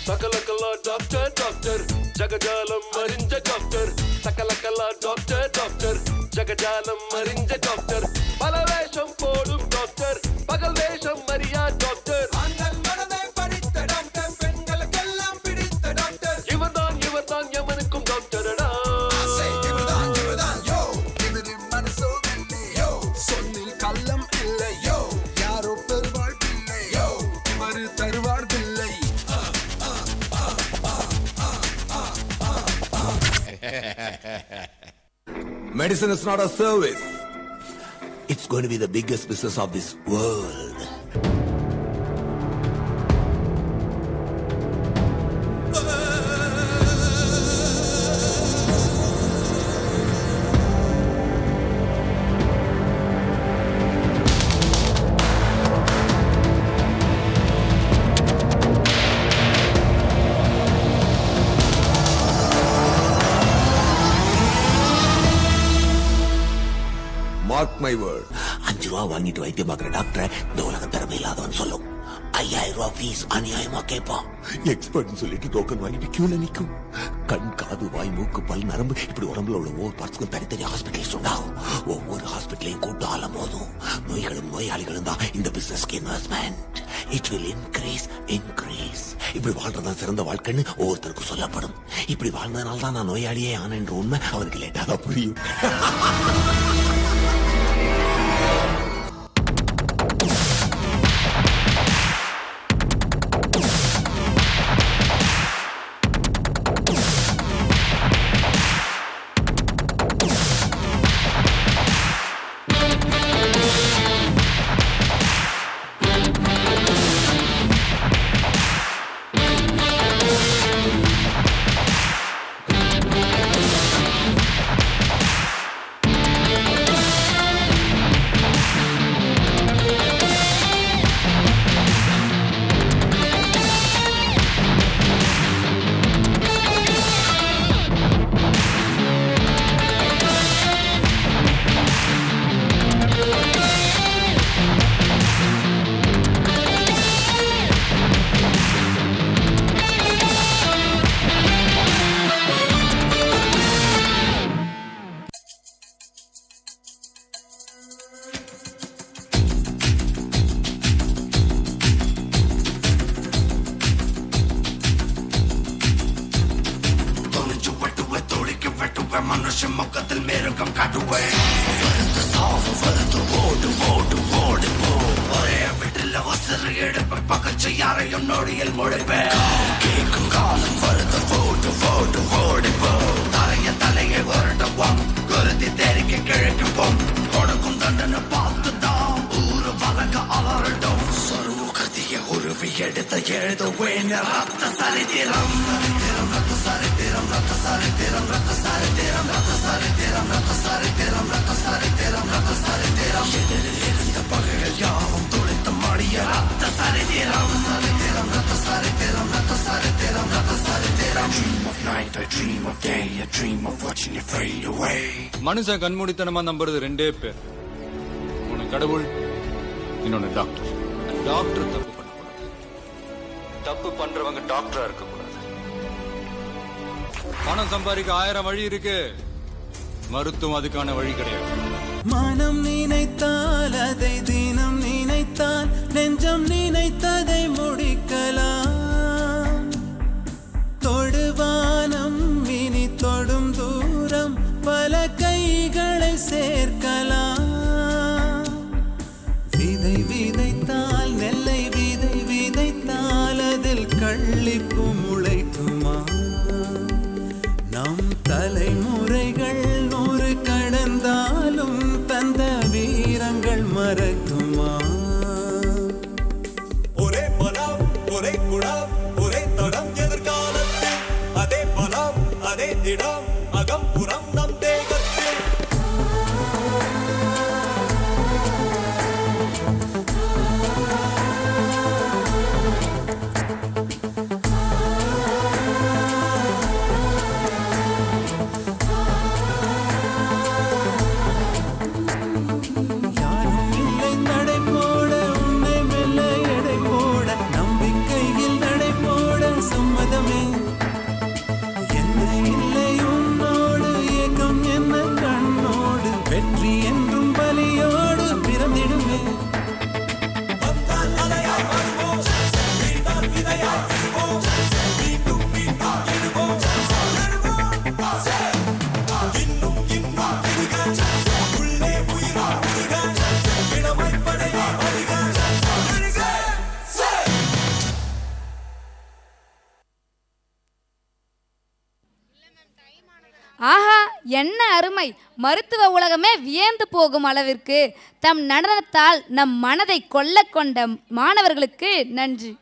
சகலகலா doctor doctor ஜகஜாலம் அறிஞ்ச doctor சகலகலா doctor doctor ஜகஜாலம் அறிஞ்ச doctor பல வேஷம் போடும் டாக்டர் பகல் வேஷம் அறியா டாக்டர் இவர்தான் எவனுக்கும் டாக்டரடா சொன்னில் கள்ளம் இல்லை யாரோ பெருவாழ் பிள்ளை இவரு தருவார் பிள்ளை. Medicine is not a service. It's going to be the biggest business of this world. Mark my word. 5 ரூபா வாங்கிட்டு வைத்தியம் பார்க்கிற டாக்டர் இந்த உலக திறமை இல்லாதவன் சொல்லும். 5000 ரூபா ஃபீஸ் அநியாயமா கேட்பான். எக்ஸ்பர்ட் சொல்லிட்டு டோக்கன் வாங்கிட்டு கியூல நிக்கும். கண் காது வாய் மூக்கு பல் நரம்பு இப்படி உடம்புல உள்ள ஒவ்வொரு பார்ட்ஸ்க்கும் தனித்தனி ஹாஸ்பிட்டல்ஸ் உண்டாகும். ஒவ்வொரு ஹாஸ்பிட்டலையும் கூட்டம் ஆலமோதும். நோய்களும் நோயாளிகளும் தான் இந்த பிசினஸ்க்கு இன்வெஸ்ட்மெண்ட். It will increase. இப்படி வாழ்றதா சிறந்த வாழ்க்கைன்னு ஒவ்வொருத்தருக்கும் சொல்லப்படும். இப்படி வாழ்ந்ததுனால தான் நான் நோயாளியே ஆனன்ற உண்மை அவனுக்கு லேட்டா தான் புரியும். மனுஷன் முகத்தில் மேருகம் காட்டுவேன். ஓடு போ ஒரே வீட்டில் வசதி எடுப்ப பகச்சு யாரையும் நொடியில் முடிப்பேன். கேட்கும் காலம் வருது ஓடு போ தலையை உரட்டுவோம். குருதி தெரிக்க கிழக்குவோம். கொடுக்கும் தண்டனை பார்த்துதான் ஊரு வழங்க அலறட்டும். சொருகதிய உருவி எடுத்த எழுதுவேன் ரத்த சரித்திரம். பகைகள் யாவும் துளைத்த மடிய ரத்த சரித்திரம். மனுஷன் கண்மூடித்தனமா நம்புறது ரெண்டே பேர். ஒன்னு கடவுள், இன்னொன்னு டாக்டர். டாக்டர் தப்பு பண்ணக்கூடாது. தப்பு பண்றவங்க டாக்டரா இருக்கக்கூடாது. பணம் சம்பாதிக்க 1000 வழி இருக்கு. மருத்துவம் அதுக்கான வழி கிடையாது. மனம் நினைத்தால் அதை தினம் நினைத்தால் நெஞ்சம் நினைத்ததை முடிக்கலாம். தொடுவானம் இனி தொடும் தூரம் பல கைகளை சேர்க்கலாம். விதை விதைத்தால் நெல்லை விதைத்தால் அதில் கள்ளிப்பு முளைக்குமா? நம் தலைமுறைகள் 100 கடந்தாலும் தந்த வீரங்கள் மறக்குமா? ஒரே மனம் ஒரே குணம் ஒரே தடம் எதிர்காலத்தில். அதே பலம் அதே திடம் அகம் புறம் நம் தேகத்தில். சம்மதி ஆஹா, என்ன அருமை! மருத்துவ உலகமே வியந்து போகும் அளவிற்கு தம் நடனத்தால் நம் மனதை கொள்ள கொண்ட மாணவர்களுக்கு நன்றி.